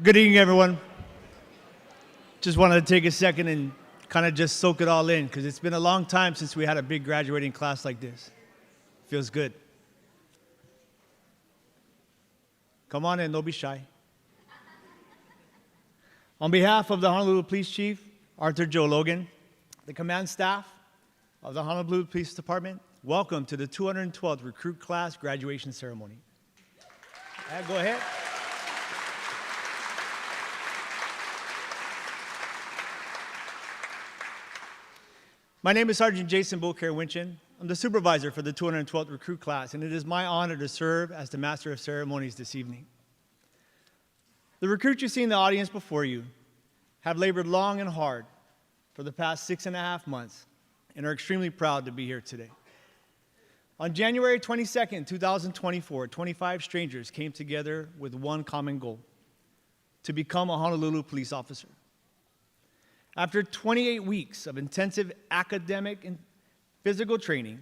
Good evening, everyone. Just wanted to take a second and kind of just soak it all in because it's been a long time since we had a big graduating class like this. Feels good. Come on in, don't be shy. On behalf of the Honolulu Police Chief, Arthur Joe Logan, the command staff of the Honolulu Police Department, welcome to the 212th Recruit Class Graduation Ceremony. Go ahead. My name is Sergeant Jason Beaucaire-Winchin. I'm the supervisor for the 212th Recruit Class, and it is my honor to serve as the Master of Ceremonies this evening. The recruits you see in the audience before you have labored long and hard for the past 6.5 months and are extremely proud to be here today. On January 22nd, 2024, 25 strangers came together with one common goal: to become a Honolulu police officer. After 28 weeks of intensive academic and physical training,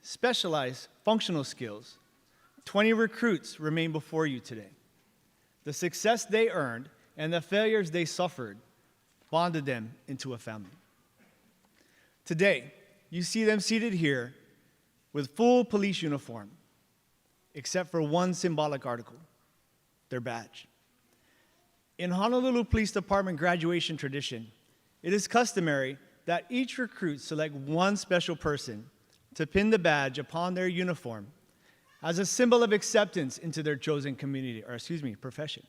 specialized functional skills, 20 recruits remain before you today. The success they earned and the failures they suffered bonded them into a family. Today, you see them seated here with full police uniform, except for one symbolic article: their badge. In Honolulu Police Department graduation tradition, it is customary that each recruit select one special person to pin the badge upon their uniform as a symbol of acceptance into their chosen profession.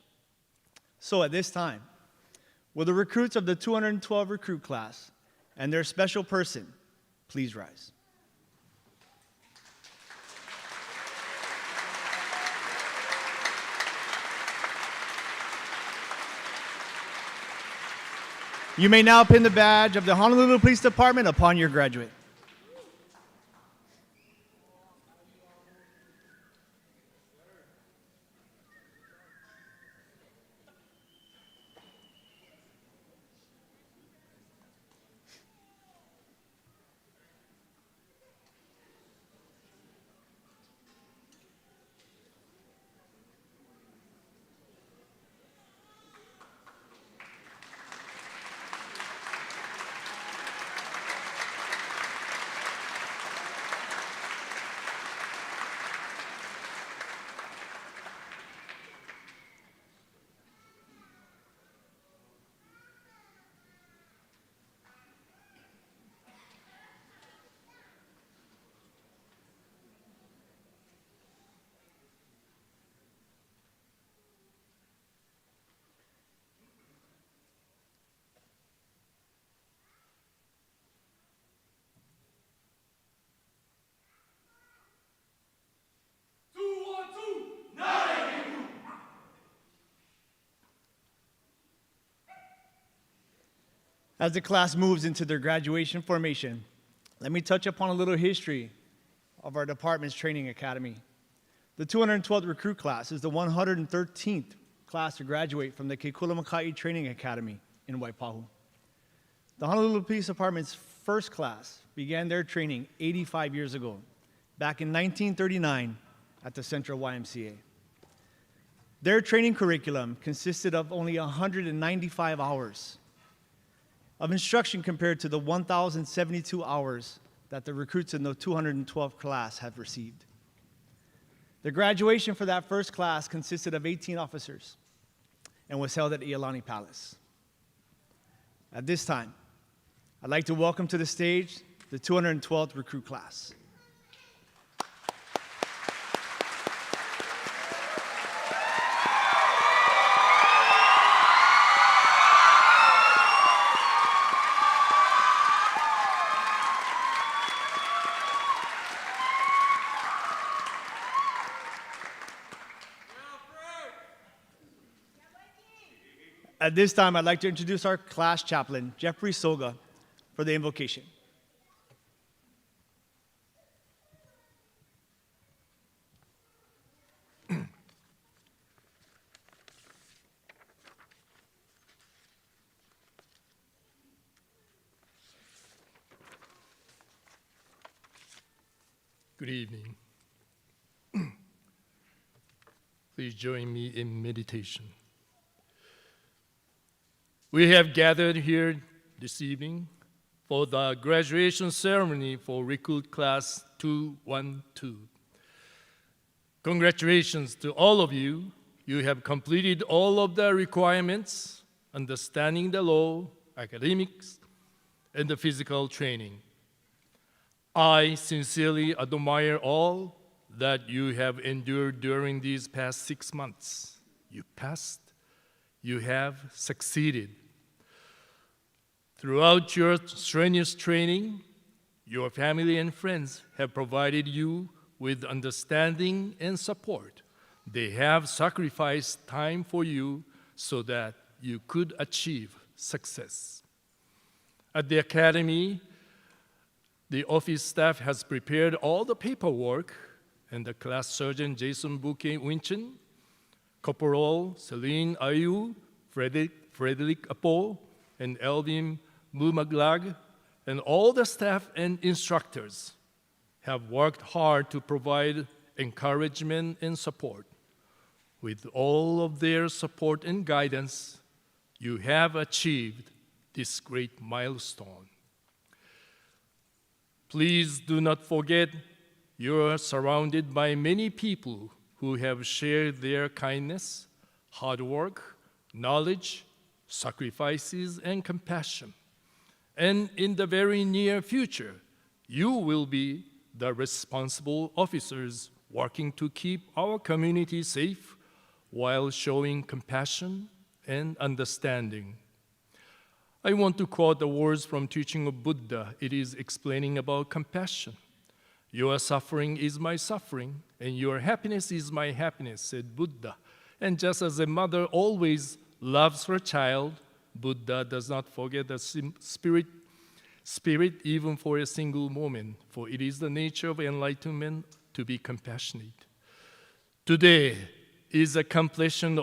So at this time, will the recruits of the 212 recruit class and their special person please rise? You may now pin the badge of the Honolulu Police Department upon your graduate. As the class moves into their graduation formation, let me touch upon a little history of our department's training academy. The 212th recruit class is the 113th class to graduate from the Kekulamakai Training Academy in Waipahu. The Honolulu Police Department's first class began their training 85 years ago, back in 1939 at the Central YMCA. Their training curriculum consisted of only 195 hours of instruction compared to the 1,072 hours that the recruits in the 212th class have received. The graduation for that first class consisted of 18 officers and was held at Iolani Palace. At this time, I'd like to welcome to the stage the 212th recruit class. At this time, I'd like to introduce our class chaplain, Jeffrey Soga, for the invocation. Good evening. Please join me in meditation. We have gathered here this evening for the graduation ceremony for Recruit Class 212. Congratulations to all of you. You have completed all of the requirements, understanding the law, academics, and the physical training. I sincerely admire all that you have endured during these past 6 months. You passed, you have succeeded. Throughout your strenuous training, your family and friends have provided you with understanding and support. They have sacrificed time for you so that you could achieve success. At the Academy, the office staff has prepared all the paperwork, and the class sergeant Jason Bouquet Winchin, Corporal Celine Ayu, Frederick Apo, and Elvin Bumaglag, and all the staff and instructors have worked hard to provide encouragement and support. With all of their support and guidance, you have achieved this great milestone. Please do not forget you are surrounded by many people who have shared their kindness, hard work, knowledge, sacrifices, and compassion. And in the very near future, you will be the responsible officers working to keep our community safe while showing compassion and understanding. I want to quote the words from teaching of Buddha. It is explaining about compassion. Your suffering is my suffering, and your happiness is my happiness, said Buddha. And just as a mother always loves her child, Buddha does not forget the spirit even for a single moment, for it is the nature of enlightenment to be compassionate. Today is a completion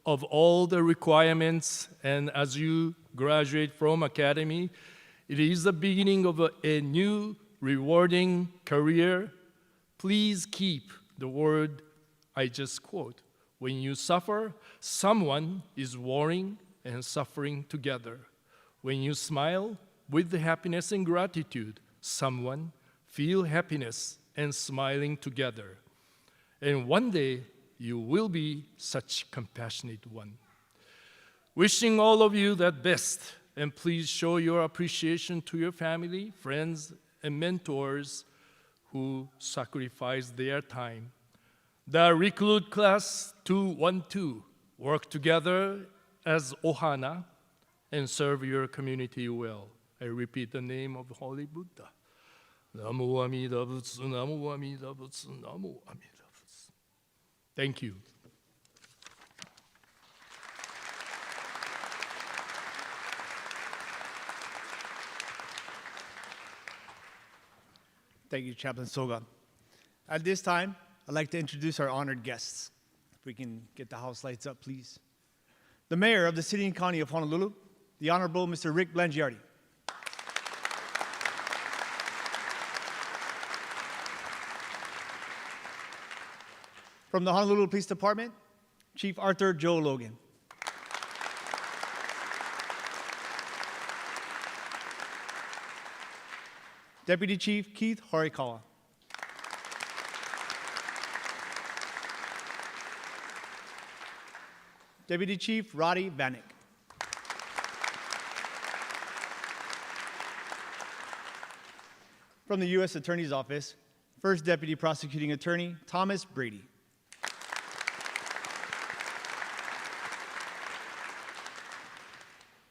of all the requirements, and as you graduate from Academy, it is the beginning of a new rewarding career. Please keep the word I just quote. When you suffer, someone is worrying and suffering together. When you smile with the happiness and gratitude, someone feel happiness and smiling together. And one day, you will be such compassionate one. Wishing all of you the best, and please show your appreciation to your family, friends, and mentors who sacrifice their time. The Recruit Class 212 work together as Ohana and serve your community well. I repeat the name of Holy Buddha. Namo Amida Butsu, Namo Amida Butsu, Namo Amida Butsu. Thank you. Thank you, Chaplain Soga. At this time, I'd like to introduce our honored guests. If we can get the house lights up, please. The Mayor of the City and County of Honolulu, the Honorable Mr. Rick Blangiardi. From the Honolulu Police Department, Chief Arthur Joe Logan. Deputy Chief Keith Horikawa. Deputy Chief Roddy Vanek. From the U.S. Attorney's Office, First Deputy Prosecuting Attorney Thomas Brady.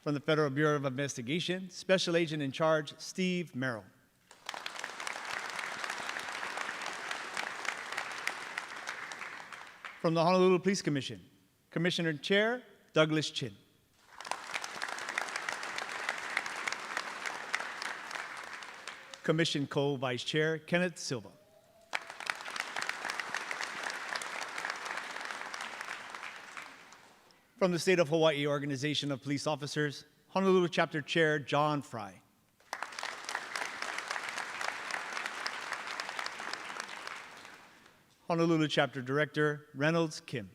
From the Federal Bureau of Investigation, Special Agent in Charge Steve Merrill. From the Honolulu Police Commission, Commissioner Chair Douglas Chin. Commission Co-Vice Chair Kenneth Silva. From the State of Hawaii Organization of Police Officers, Honolulu Chapter Chair John Fry. Honolulu Chapter Director Reynolds Kim.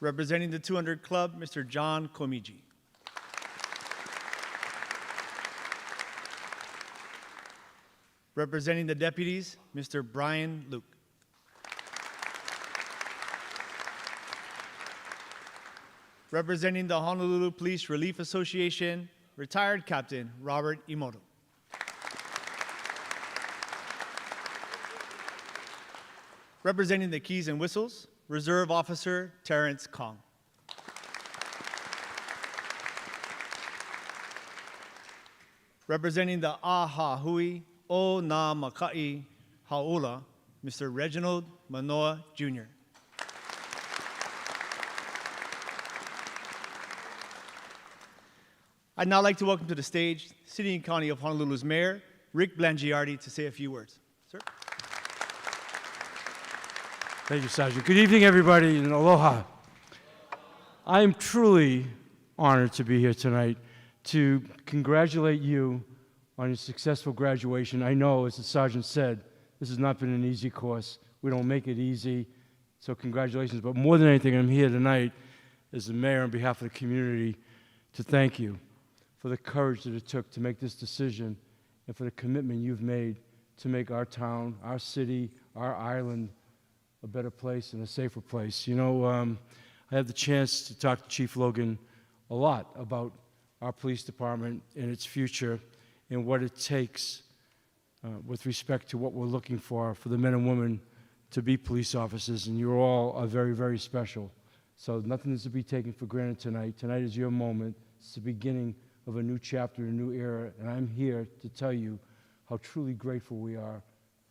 Representing the 200 Club, Mr. John Komiji. Representing the deputies, Mr. Brian Luke. Representing the Honolulu Police Relief Association, retired Captain Robert Imoto. Representing the Keys and Whistles, Reserve Officer Terrence Kong. Representing the Ahahui O Na Makai Haula, Mr. Reginald Manoa Jr. I'd now like to welcome to the stage City and County of Honolulu's Mayor, Rick Blangiardi, to say a few words. Sir. Thank you, Sergeant. Good evening, everybody, and aloha. I am truly honored to be here tonight to congratulate you on your successful graduation. I know, as the Sergeant said, this has not been an easy course. We don't make it easy, so congratulations. But more than anything, I'm here tonight as the mayor on behalf of the community to thank you for the courage that it took to make this decision and for the commitment you've made to make our town, our city, our island a better place and a safer place. You know, I had the chance to talk to Chief Logan a lot about our police department and its future and what it takes with respect to what we're looking for the men and women to be police officers, and you all are very, very special. So nothing is to be taken for granted tonight. Tonight is your moment. It's the beginning of a new chapter, a new era, and I'm here to tell you how truly grateful we are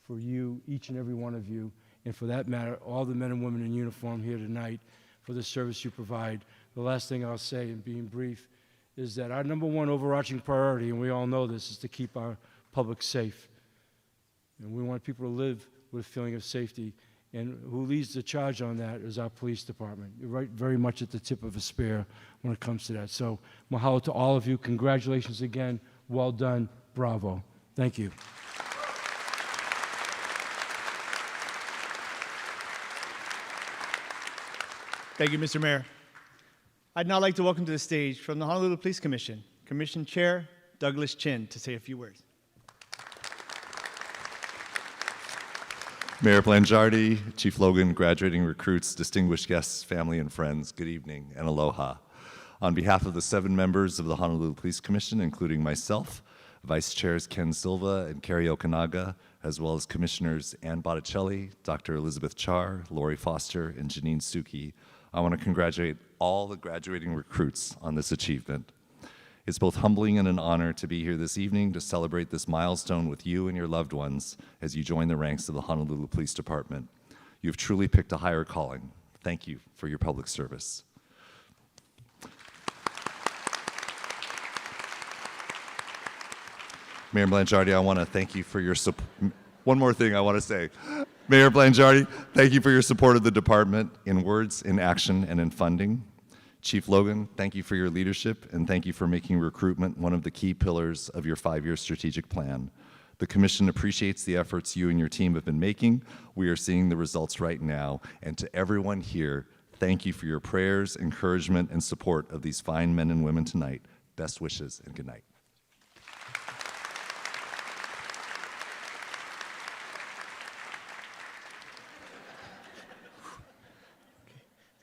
for you, each and every one of you, and for that matter, all the men and women in uniform here tonight for the service you provide. The last thing I'll say, in being brief, is that our number one overarching priority, and we all know this, is to keep our public safe. And we want people to live with a feeling of safety. And who leads the charge on that is our police department. You're right, very much at the tip of a spear when it comes to that. So mahalo to all of you. Congratulations again. Well done. Bravo. Thank you. Thank you, Mr. Mayor. I'd now like to welcome to the stage from the Honolulu Police Commission, Commission Chair Douglas Chin, to say a few words. Mayor Blangiardi, Chief Logan, graduating recruits, distinguished guests, family and friends, good evening and aloha. On behalf of the 7 members of the Honolulu Police Commission, including myself, Vice Chairs Ken Silva and Kerry Okanaga, as well as Commissioners Ann Botticelli, Dr. Elizabeth Char, Lori Foster, and Janine Suki, I want to congratulate all the graduating recruits on this achievement. It's both humbling and an honor to be here this evening to celebrate this milestone with you and your loved ones as you join the ranks of the Honolulu Police Department. You've truly picked a higher calling. Thank you for your public service. Mayor Blangiardi, I want to thank you for your support. One more thing I want to say. Mayor Blangiardi, thank you for your support of the department in words, in action, and in funding. Chief Logan, thank you for your leadership, and thank you for making recruitment one of the key pillars of your 5-year strategic plan. The Commission appreciates the efforts you and your team have been making. We are seeing the results right now. And to everyone here, thank you for your prayers, encouragement, and support of these fine men and women tonight. Best wishes and good night.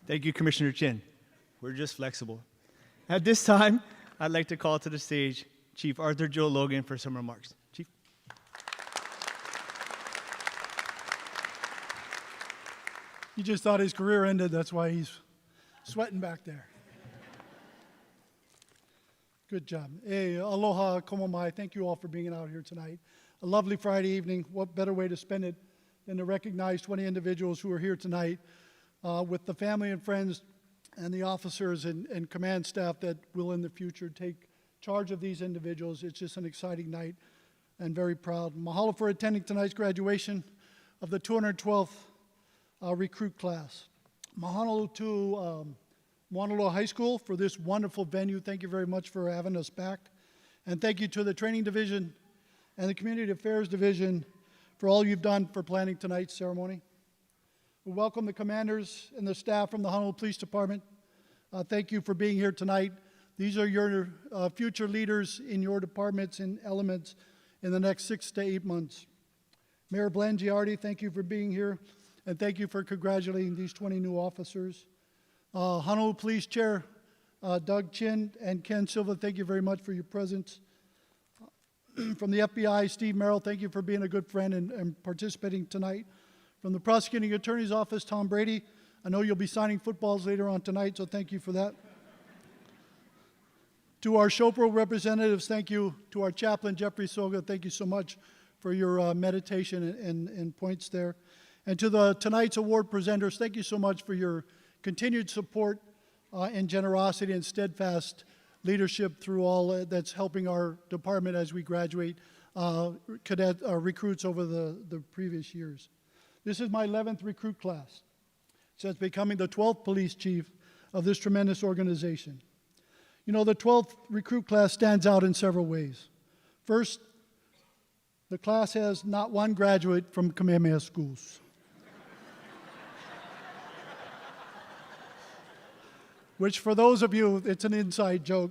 Thank you, Commissioner Chin. We're just flexible. At this time, I'd like to call to the stage Chief Arthur Joe Logan for some remarks. Chief. He just thought his career ended. That's why he's sweating back there. Good job. Hey, aloha, komo mai. Thank you all for being out here tonight. A lovely Friday evening. What better way to spend it than to recognize 20 individuals who are here tonight with the family and friends and the officers and command staff that will in the future take charge of these individuals. It's just an exciting night and very proud. Mahalo for attending tonight's graduation of the 212th recruit class. Mahalo to Honolulu High School for this wonderful venue. Thank you very much for having us back. And thank you to the Training Division and the Community Affairs Division for all you've done for planning tonight's ceremony. We welcome the commanders and the staff from the Honolulu Police Department. Thank you for being here tonight. These are your future leaders in your departments and elements in the next 6 to 8 months. Mayor Blangiardi, thank you for being here, and thank you for congratulating these 20 new officers. Honolulu Police Chair Doug Chin and Ken Silva, thank you very much for your presence. From the FBI, Steve Merrill, thank you for being a good friend and participating tonight. From the Prosecuting Attorney's Office, Tom Brady, I know you'll be signing footballs later on tonight, so thank you for that. To our Shopro representatives, thank you. To our chaplain, Jeffrey Soga, thank you so much for your meditation and points there. And to tonight's award presenters, thank you so much for your continued support and generosity and steadfast leadership through all that's helping our department as we graduate recruits over the previous years. This is my 11th recruit class since becoming the 12th police chief of this tremendous organization. You know, the 12th recruit class stands out in several ways. First, the class has not one graduate from Kamehameha schools. Which for those of you, it's an inside joke,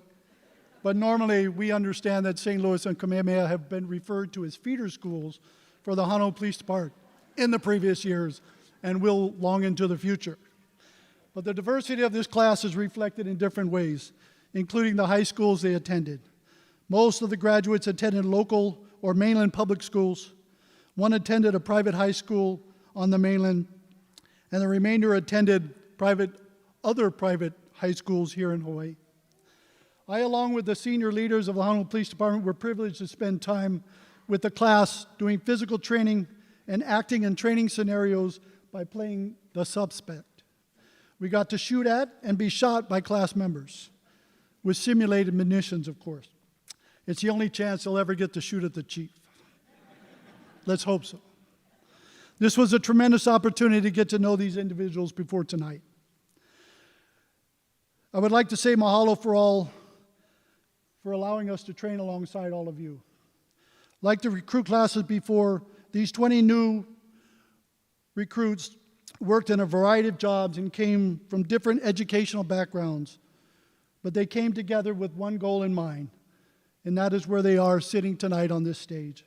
but normally we understand that St. Louis and Kamehameha have been referred to as feeder schools for the Honolulu Police Department in the previous years and will long into the future. But the diversity of this class is reflected in different ways, including the high schools they attended. Most of the graduates attended local or mainland public schools. One attended a private high school on the mainland, and the remainder attended other private high schools here in Hawaii. I, along with the senior leaders of the Honolulu Police Department, were privileged to spend time with the class doing physical training and acting in training scenarios by playing the suspect. We got to shoot at and be shot by class members with simulated munitions, of course. It's the only chance they'll ever get to shoot at the chief. Let's hope so. This was a tremendous opportunity to get to know these individuals before tonight. I would like to say mahalo for allowing us to train alongside all of you. Like the recruit classes before, these 20 new recruits worked in a variety of jobs and came from different educational backgrounds, but they came together with one goal in mind, and that is where they are sitting tonight on this stage.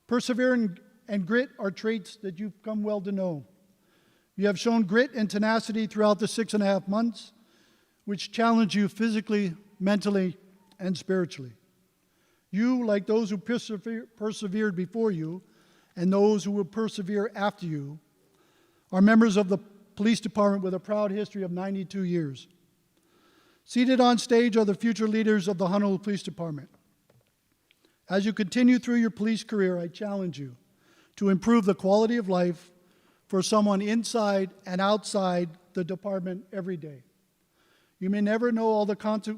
Perseverance and grit are traits that you've come well to know. You have shown grit and tenacity throughout the 6.5 months, which challenge you physically, mentally, and spiritually. You, like those who persevered before you, and those who will persevere after you, are members of the police department with a proud history of 92 years. Seated on stage are the future leaders of the Honolulu Police Department. As you continue through your police career, I challenge you to improve the quality of life for someone inside and outside the department every day. You may never know all the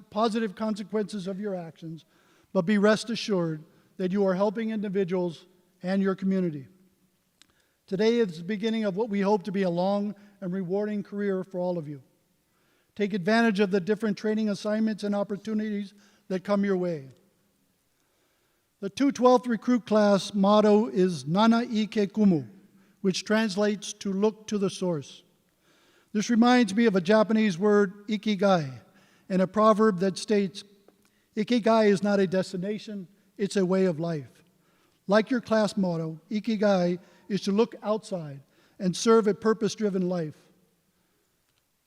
positive consequences of your actions, but be rest assured that you are helping individuals and your community. Today is the beginning of what we hope to be a long and rewarding career for all of you. Take advantage of the different training assignments and opportunities that come your way. The 212th recruit class motto is Nana Ike Kumu, which translates to look to the source. This reminds me of a Japanese word, ikigai, and a proverb that states, ikigai is not a destination, it's a way of life. Like your class motto, ikigai is to look outside and serve a purpose-driven life.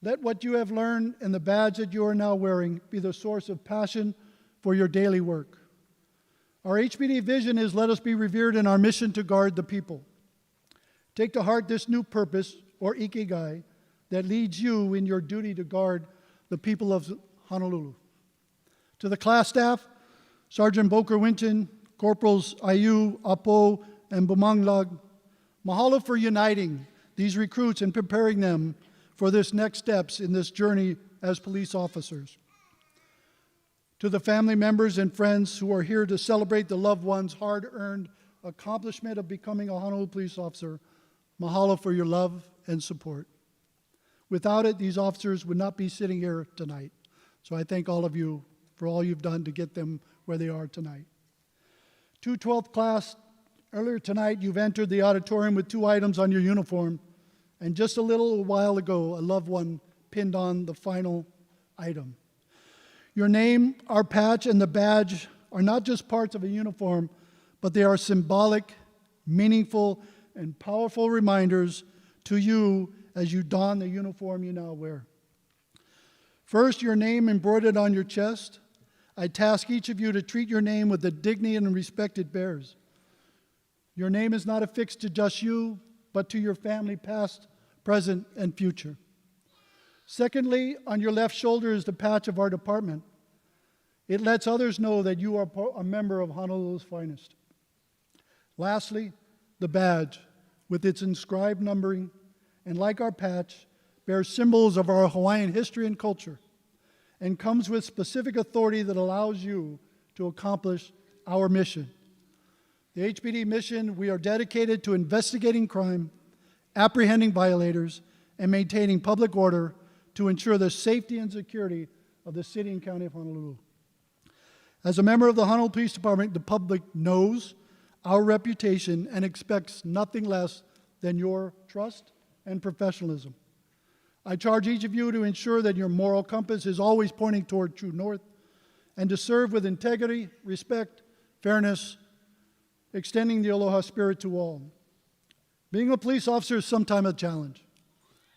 Let what you have learned and the badge that you are now wearing be the source of passion for your daily work. Our HPD vision is let us be revered in our mission to guard the people. Take to heart this new purpose, or ikigai, that leads you in your duty to guard the people of Honolulu. To the class staff, Sergeant Boker Winton, Corporals Ayu, Apo, and Bumanglag, mahalo for uniting these recruits and preparing them for this next steps in this journey as police officers. To the family members and friends who are here to celebrate the loved one's hard-earned accomplishment of becoming a Honolulu police officer, mahalo for your love and support. Without it, these officers would not be sitting here tonight. So I thank all of you for all you've done to get them where they are tonight. 212th class, earlier tonight you've entered the auditorium with 2 items on your uniform, and just a little while ago, a loved one pinned on the final item. Your name, our patch, and the badge are not just parts of a uniform, but they are symbolic, meaningful, and powerful reminders to you as you don the uniform you now wear. First, your name embroidered on your chest. I task each of you to treat your name with the dignity and respect it bears. Your name is not affixed to just you, but to your family past, present, and future. Secondly, on your left shoulder is the patch of our department. It lets others know that you are a member of Honolulu's finest. Lastly, the badge, with its inscribed numbering, and like our patch, bears symbols of our Hawaiian history and culture, and comes with specific authority that allows you to accomplish our mission. The HPD mission, we are dedicated to investigating crime, apprehending violators, and maintaining public order to ensure the safety and security of the city and county of Honolulu. As a member of the Honolulu Police Department, the public knows our reputation and expects nothing less than your trust and professionalism. I charge each of you to ensure that your moral compass is always pointing toward true north and to serve with integrity, respect, fairness, extending the aloha spirit to all. Being a police officer is sometimes a challenge,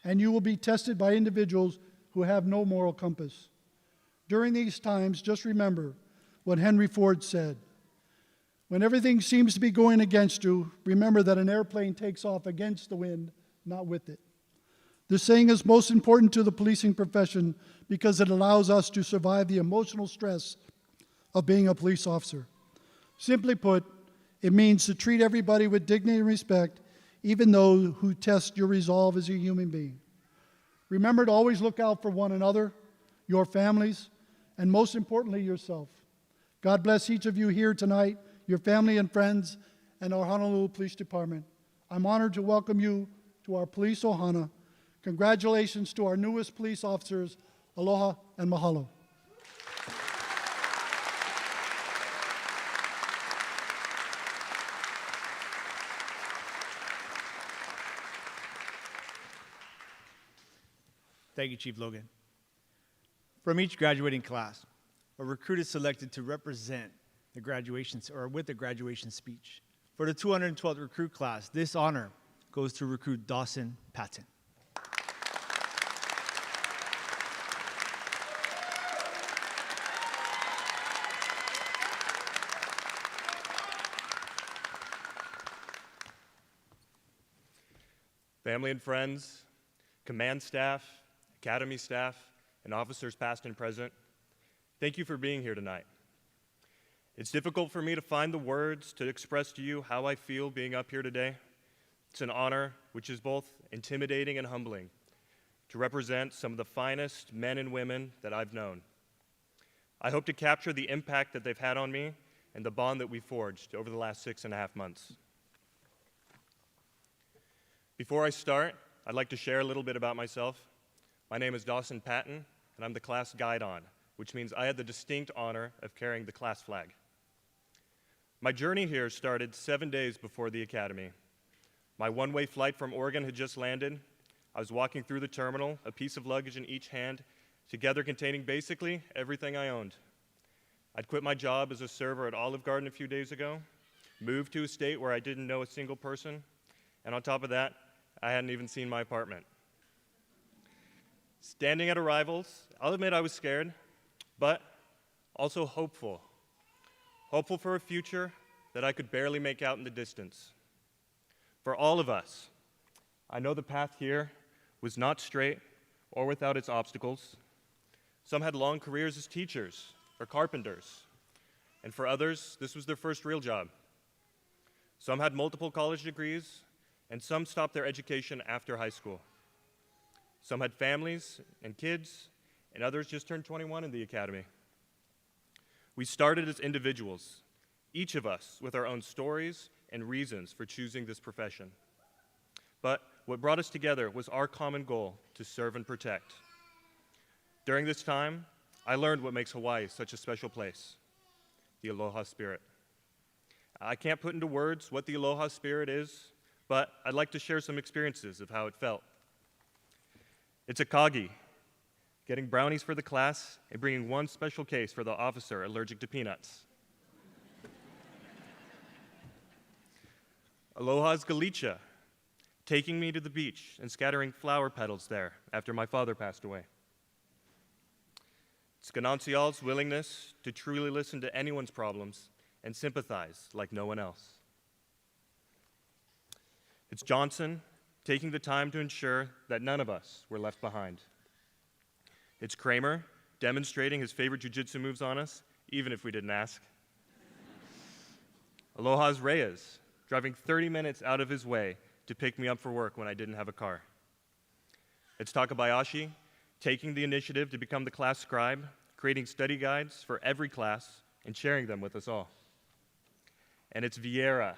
and you will be tested by individuals who have no moral compass. During these times, just remember what Henry Ford said. When everything seems to be going against you, remember that an airplane takes off against the wind, not with it. This saying is most important to the policing profession because it allows us to survive the emotional stress of being a police officer. Simply put, it means to treat everybody with dignity and respect, even those who test your resolve as a human being. Remember to always look out for one another, your families, and most importantly, yourself. God bless each of you here tonight, your family and friends, and our Honolulu Police Department. I'm honored to welcome you to our Police Ohana. Congratulations to our newest police officers. Aloha and mahalo. Thank you, Chief Logan. From each graduating class, a recruit is selected to represent the graduation, or with the graduation speech. For the 212th recruit class, this honor goes to recruit Dawson Patton. Family and friends, command staff, academy staff, and officers past and present, thank you for being here tonight. It's difficult for me to find the words to express to you how I feel being up here today. It's an honor which is both intimidating and humbling to represent some of the finest men and women that I've known. I hope to capture the impact that they've had on me and the bond that we forged over the last 6.5 months. Before I start, I'd like to share a little bit about myself. My name is Dawson Patton, and I'm the class guide-on, which means I had the distinct honor of carrying the class flag. My journey here started 7 days before the academy. My one-way flight from Oregon had just landed. I was walking through the terminal, a piece of luggage in each hand, together containing basically everything I owned. I'd quit my job as a server at Olive Garden a few days ago, moved to a state where I didn't know a single person, and on top of that, I hadn't even seen my apartment. Standing at arrivals, I'll admit I was scared, but also hopeful. Hopeful for a future that I could barely make out in the distance. For all of us, I know the path here was not straight or without its obstacles. Some had long careers as teachers or carpenters, and for others, this was their first real job. Some had multiple college degrees, and some stopped their education after high school. Some had families and kids, and others just turned 21 in the academy. We started as individuals, each of us with our own stories and reasons for choosing this profession. But what brought us together was our common goal to serve and protect. During this time, I learned what makes Hawaii such a special place, the Aloha Spirit. I can't put into words what the Aloha Spirit is, but I'd like to share some experiences of how it felt It's Akagi, getting brownies for the class and bringing one special case for the officer allergic to peanuts. Aloha's Galicia, taking me to the beach and scattering flower petals there after my father passed away. It's Ganancial's willingness to truly listen to anyone's problems and sympathize like no one else. It's Johnson taking the time to ensure that none of us were left behind. It's Kramer demonstrating his favorite jiu-jitsu moves on us, even if we didn't ask. Aloha's Reyes, driving 30 minutes out of his way to pick me up for work when I didn't have a car. It's Takabayashi taking the initiative to become the class scribe, creating study guides for every class, and sharing them with us all. And it's Vieira,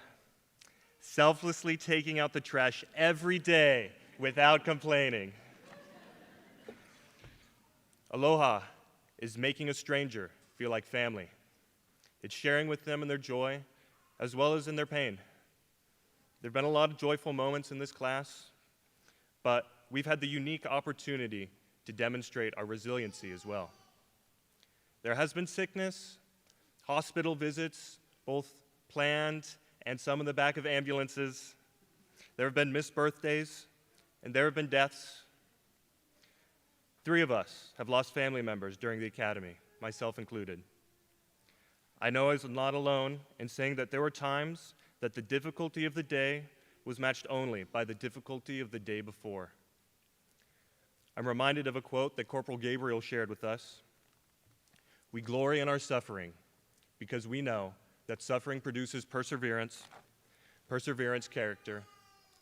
selflessly taking out the trash every day without complaining. Aloha is making a stranger feel like family. It's sharing with them in their joy as well as in their pain. There have been a lot of joyful moments in this class, but we've had the unique opportunity to demonstrate our resiliency as well. There has been sickness, hospital visits, both planned and some in the back of ambulances. There have been missed birthdays, and there have been deaths. 3 of us have lost family members during the academy, myself included. I know I was not alone in saying that there were times that the difficulty of the day was matched only by the difficulty of the day before. I'm reminded of a quote that Corporal Gabriel shared with us. We glory in our suffering because we know that suffering produces perseverance, perseverance character,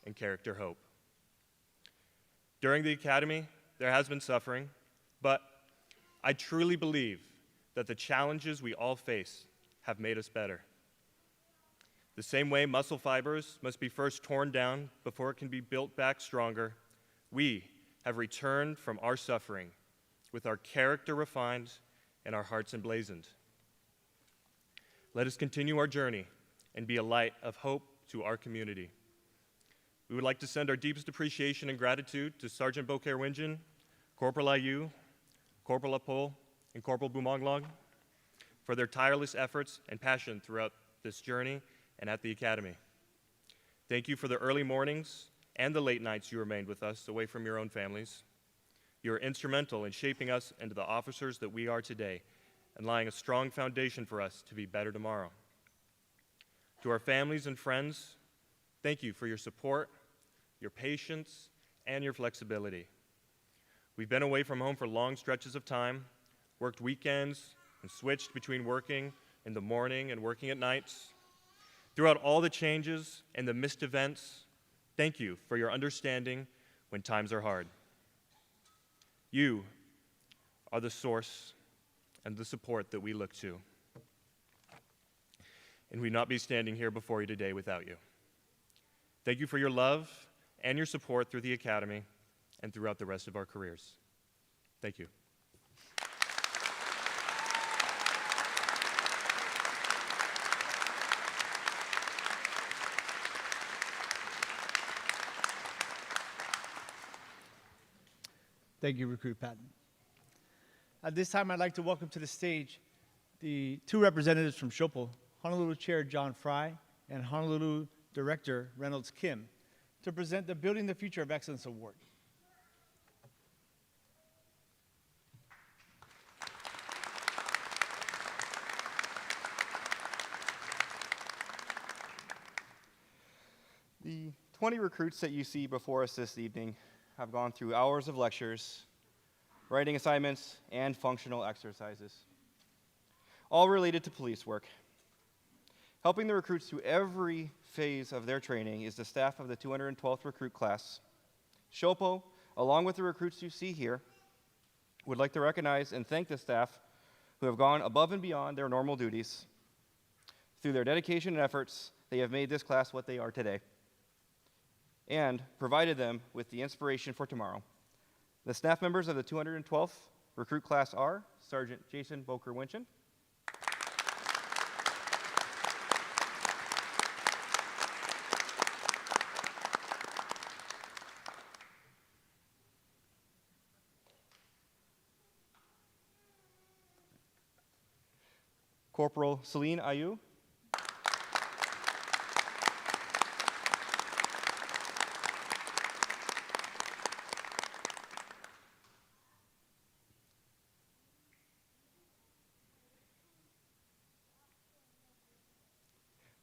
and character hope. During the academy, there has been suffering, but I truly believe that the challenges we all face have made us better. The same way muscle fibers must be first torn down before it can be built back stronger, we have returned from our suffering with our character refined and our hearts emblazoned. Let us continue our journey and be a light of hope to our community. We would like to send our deepest appreciation and gratitude to Sergeant Beaucaire Winjan, Corporal Ayu, Corporal Apol, and Corporal Bumonglog for their tireless efforts and passion throughout this journey and at the Academy. Thank you for the early mornings and the late nights you remained with us away from your own families. You are instrumental in shaping us into the officers that we are today and laying a strong foundation for us to be better tomorrow. To our families and friends, thank you for your support, your patience, and your flexibility. We've been away from home for long stretches of time, worked weekends, and switched between working in the morning and working at nights. Throughout all the changes and the missed events, thank you for your understanding when times are hard. You are the source and the support that we look to. And we'd not be standing here before you today without you. Thank you for your love and your support through the Academy and throughout the rest of our careers. Thank you. Thank you, Recruit Patton. At this time, I'd like to welcome to the stage the 2 representatives from Shopo, Honolulu Chair John Fry and Honolulu Director Reynolds Kim, to present the Building the Future of Excellence Award. The 20 recruits that you see before us this evening have gone through hours of lectures, writing assignments, and functional exercises, all related to police work. Helping the recruits through every phase of their training is the staff of the 212th recruit class. Shopo, along with the recruits you see here, would like to recognize and thank the staff who have gone above and beyond their normal duties. Through their dedication and efforts, they have made this class what they are today and provided them with the inspiration for tomorrow. The staff members of the 212th recruit class are Sergeant Jason Beaucaire-Winchen, Corporal Celine Ayu,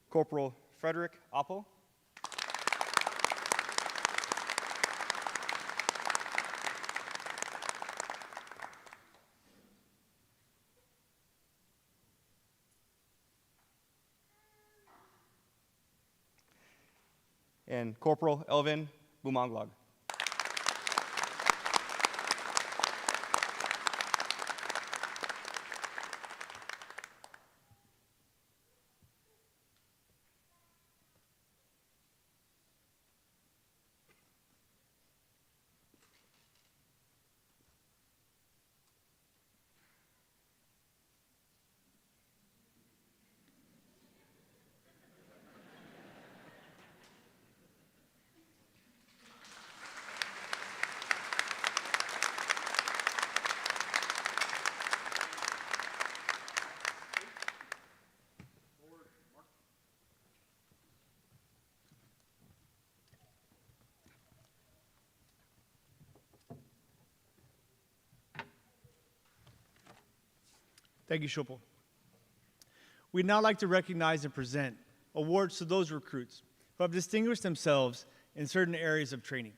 Corporal Frederick Apple, and Corporal Elvin Bumanglag. Thank you, Shopal. We'd now like to recognize and present awards to those recruits who have distinguished themselves in certain areas of training.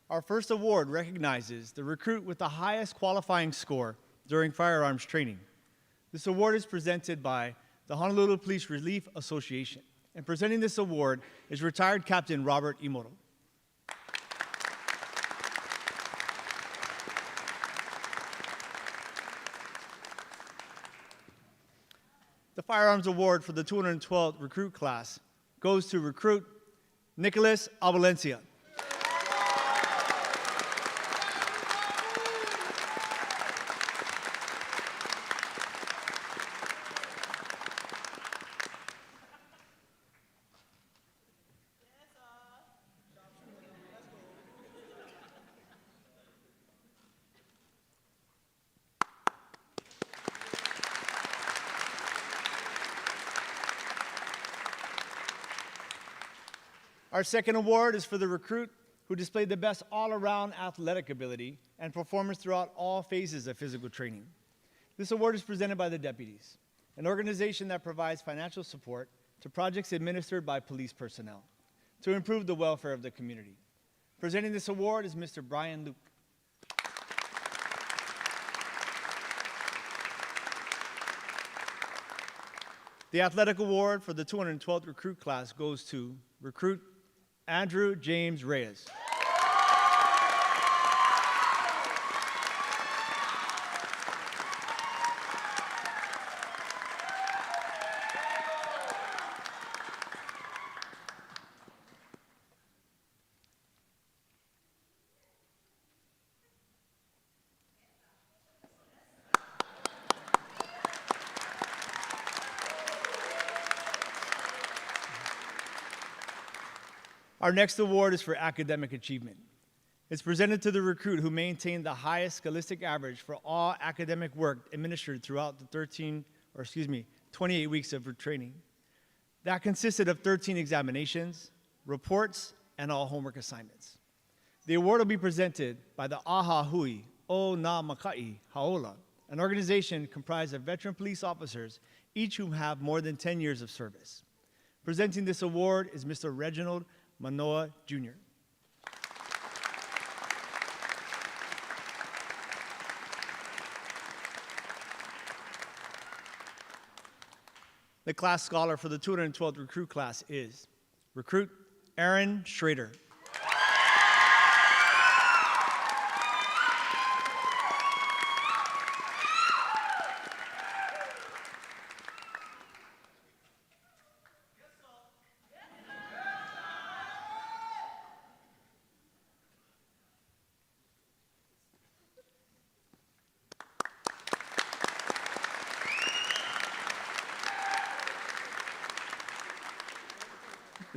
Our first award recognizes the recruit with the highest qualifying score during firearms training. This award is presented by the Honolulu Police Relief Association, and presenting this award is retired Captain Robert Imoto. The Firearms Award for the 212th recruit class goes to recruit Nicholas Abalencia. Our second award is for the recruit who displayed the best all-around athletic ability and performance throughout all phases of physical training. This award is presented by the deputies, an organization that provides financial support to projects administered by police personnel to improve the welfare of the community. Presenting this award is Mr. Brian Luke. The athletic award for the 212th recruit class goes to recruit Andrew James Reyes. Our next award is for academic achievement. It's presented to the recruit who maintained the highest scholastic average for all academic work administered throughout the 28 weeks of training. That consisted of 13 examinations, reports, and all homework assignments. The award will be presented by the Aha Hui O Na Makai Haola, an organization comprised of veteran police officers, each who have more than 10 years of service. Presenting this award is Mr. Reginald Manoa, Jr. The class scholar for the 212th recruit class is recruit Aaron Schrader.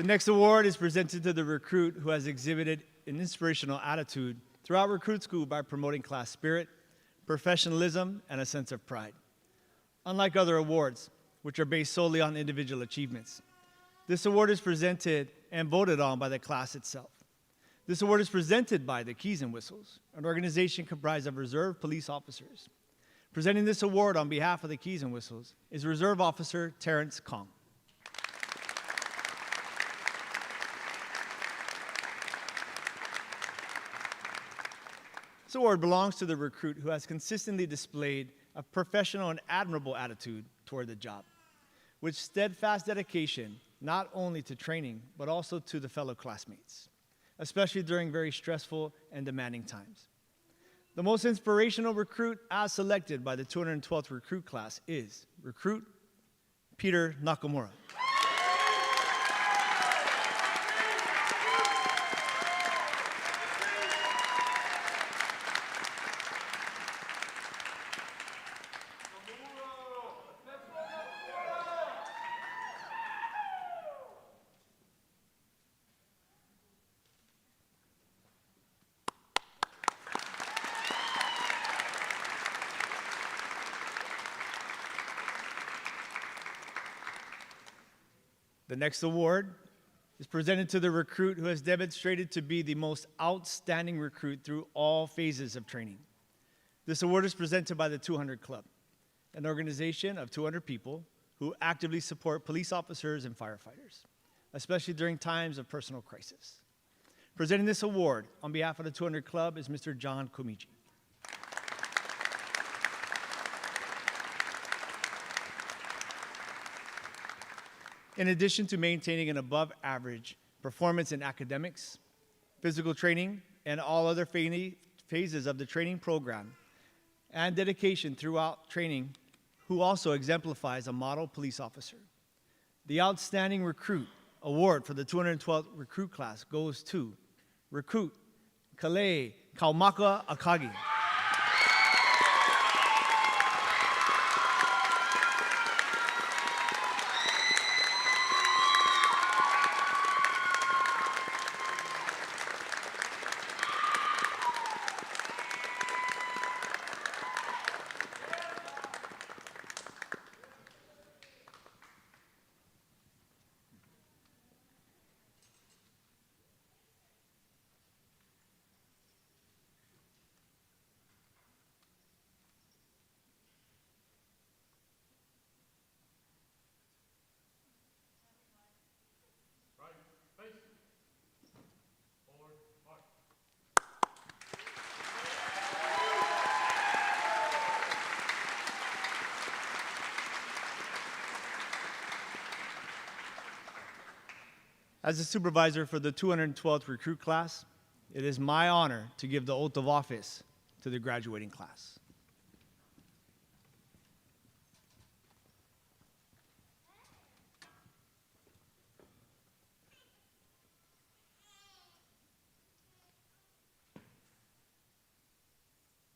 The next award is presented to the recruit who has exhibited an inspirational attitude throughout recruit school by promoting class spirit, professionalism, and a sense of pride. unlike other awards, which are based solely on individual achievements. This award is presented and voted on by the class itself. This award is presented by the Keys and Whistles, an organization comprised of reserve police officers. Presenting this award on behalf of the Keys and Whistles is Reserve Officer Terrence Kong. This award belongs to the recruit who has consistently displayed a professional and admirable attitude toward the job, with steadfast dedication not only to training, but also to the fellow classmates, especially during very stressful and demanding times. The most inspirational recruit as selected by the 212th recruit class is Recruit Peter Nakamura. The next award is presented to the recruit who has demonstrated to be the most outstanding recruit through all phases of training. This award is presented by the 200 Club, an organization of 200 people who actively support police officers and firefighters, especially during times of personal crisis. Presenting this award on behalf of the 200 Club is Mr. John Komiji. In addition to maintaining an above-average performance in academics, physical training, and all other phases of the training program, and dedication throughout training, who also exemplifies a model police officer. The Outstanding Recruit Award for the 212th recruit class goes to Recruit Kalei Kaumaka Akagi. As the supervisor for the 212th recruit class, it is my honor to give the oath of office to the graduating class.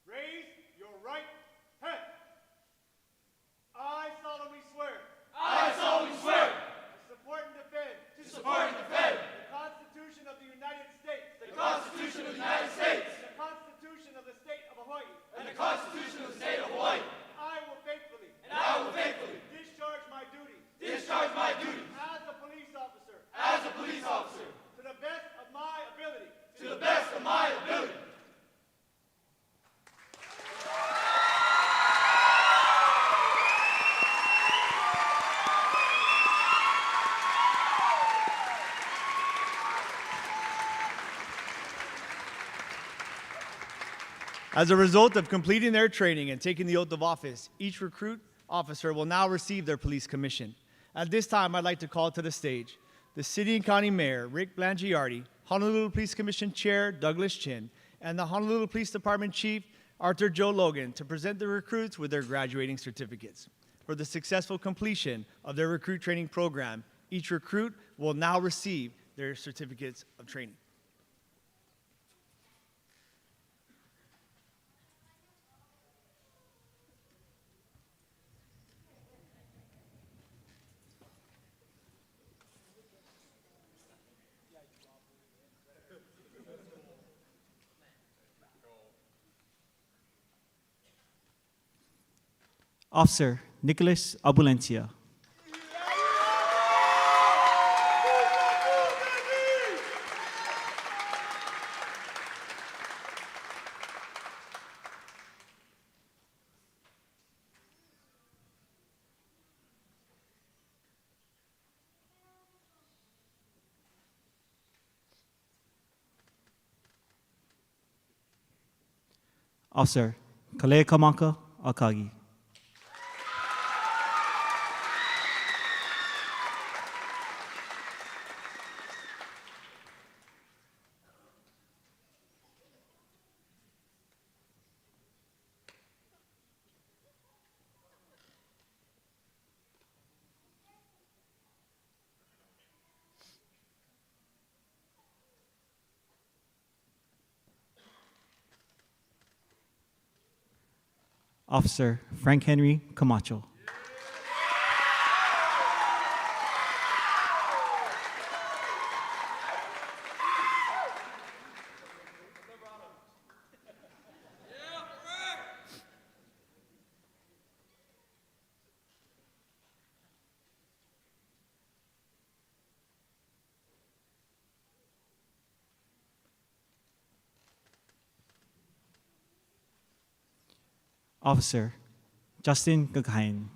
Raise your right hand. I solemnly swear. I solemnly swear To support and defend. to support and defend The Constitution of the United States. the Constitution of the United States The Constitution of the State of Hawaii. and the Constitution of the State of Hawaii, I will faithfully. and I will faithfully Discharge my duties. discharge my duties As a police officer. as a police officer To the best of my ability. to the best of my ability. As a result of completing their training and taking the oath of office, each recruit officer will now receive their police commission. At this time, I'd like to call to the stage the City and County Mayor, Rick Blangiardi, Honolulu Police Commission Chair, Douglas Chin, and the Honolulu Police Department Chief, Arthur Joe Logan, to present the recruits with their graduating certificates. For the successful completion of their recruit training program, each recruit will now receive their certificates of training. Officer Nicholas Abulencia. Officer Kalea Kamaka Akagi. Officer Frank Henry Camacho. Officer Justin Gaghain.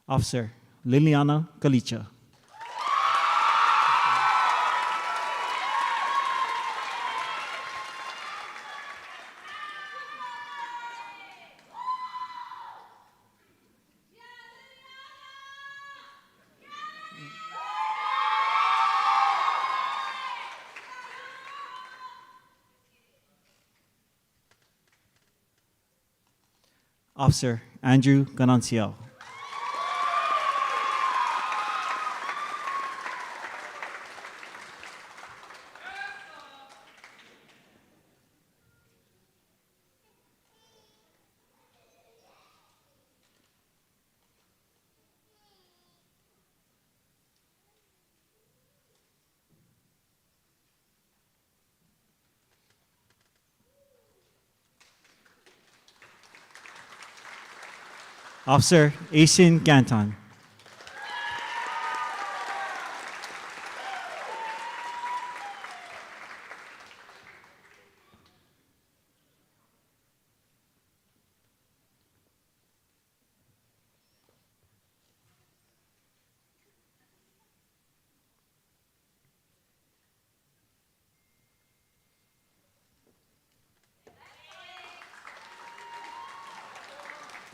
Officer Liliana Galicia. Officer Andrew Gananciel. Officer Asin Ganton.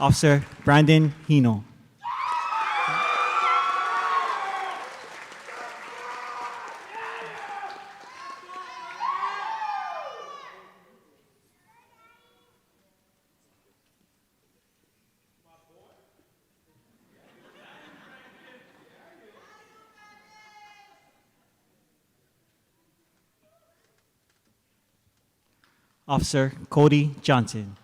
Officer Brandon Hino. Officer Cody Johnson.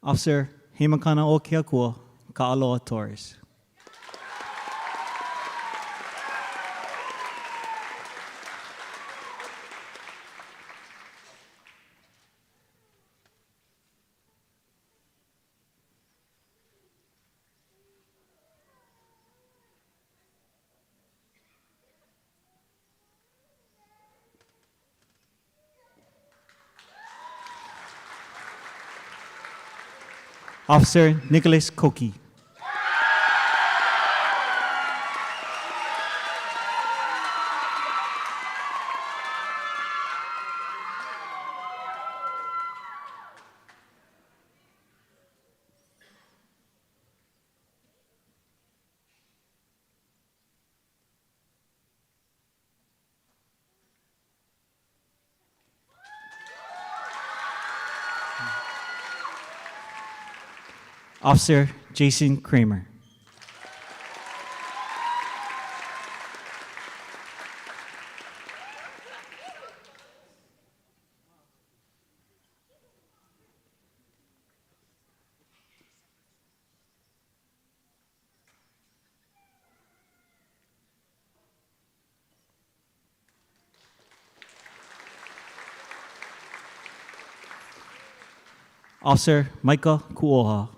Officer Hemakana Okeakua Ka'aloa Torres. Officer Nicholas Koki. Officer Jason Kramer. Officer Micah Kuoha.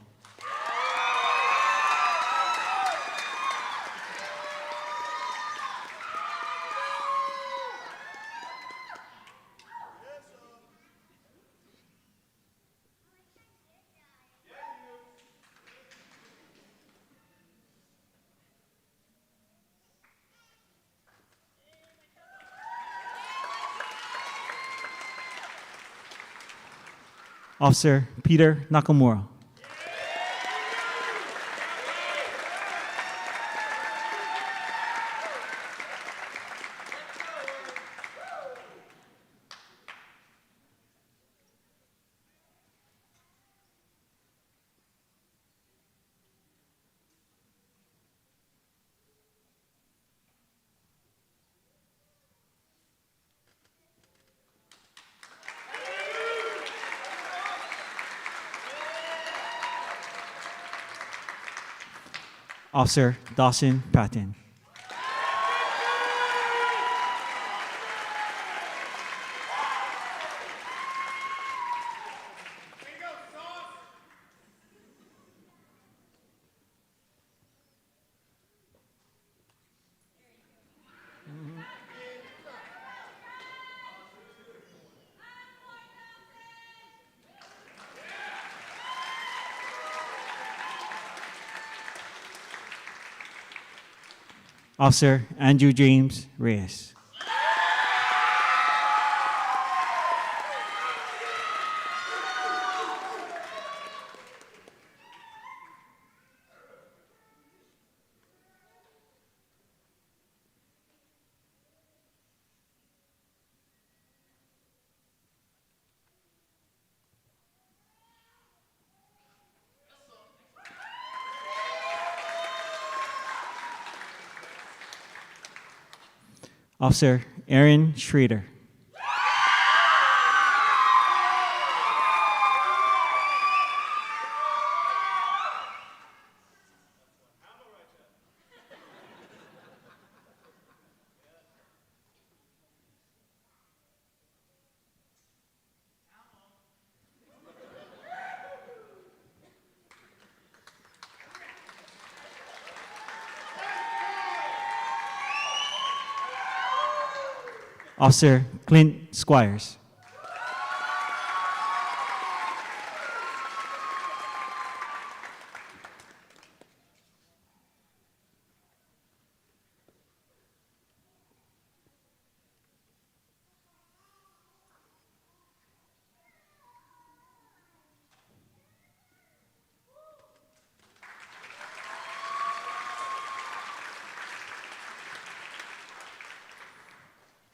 Officer Peter Nakamura. Officer Dawson Patton. Officer Andrew James Reyes. Officer Aaron Schrader. Officer Clint Squires.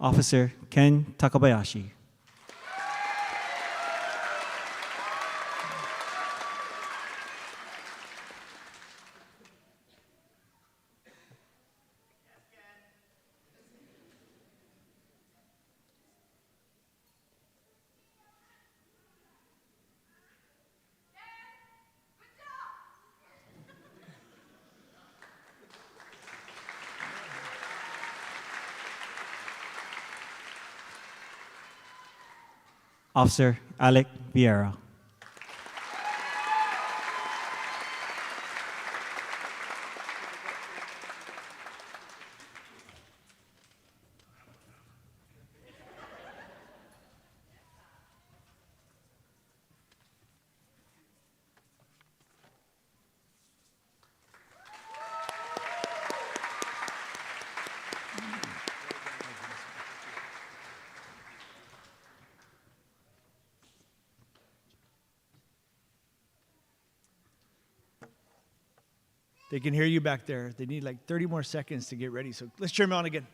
Officer Ken Takabayashi. Officer Alec Vieira. They can hear you back there. They need like 30 more seconds to get ready. So let's cheer them on again.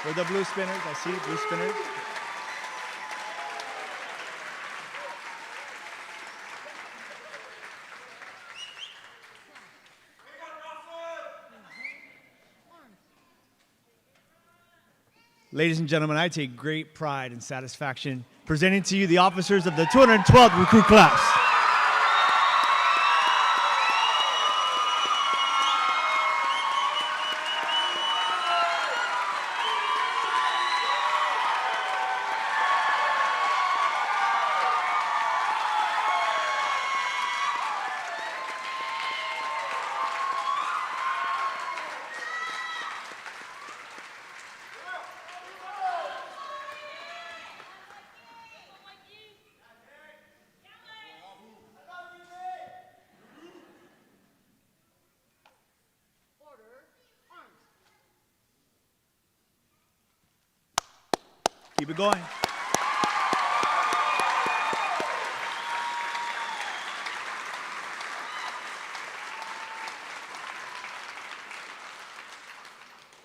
Where are the blue spinners? I see blue spinners. Ladies and gentlemen, I take great pride and satisfaction presenting to you the officers of the 212th recruit class. Keep it going.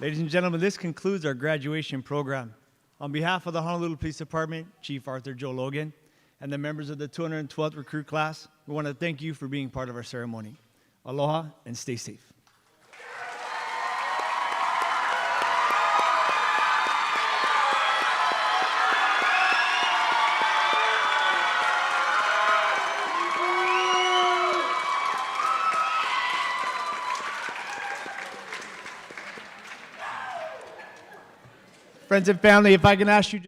Ladies and gentlemen, this concludes our graduation program. On behalf of the Honolulu Police Department, Chief Arthur Joe Logan, and the members of the 212th recruit class, we want to thank you for being part of our ceremony. Aloha and stay safe. Friends and family, if I can ask you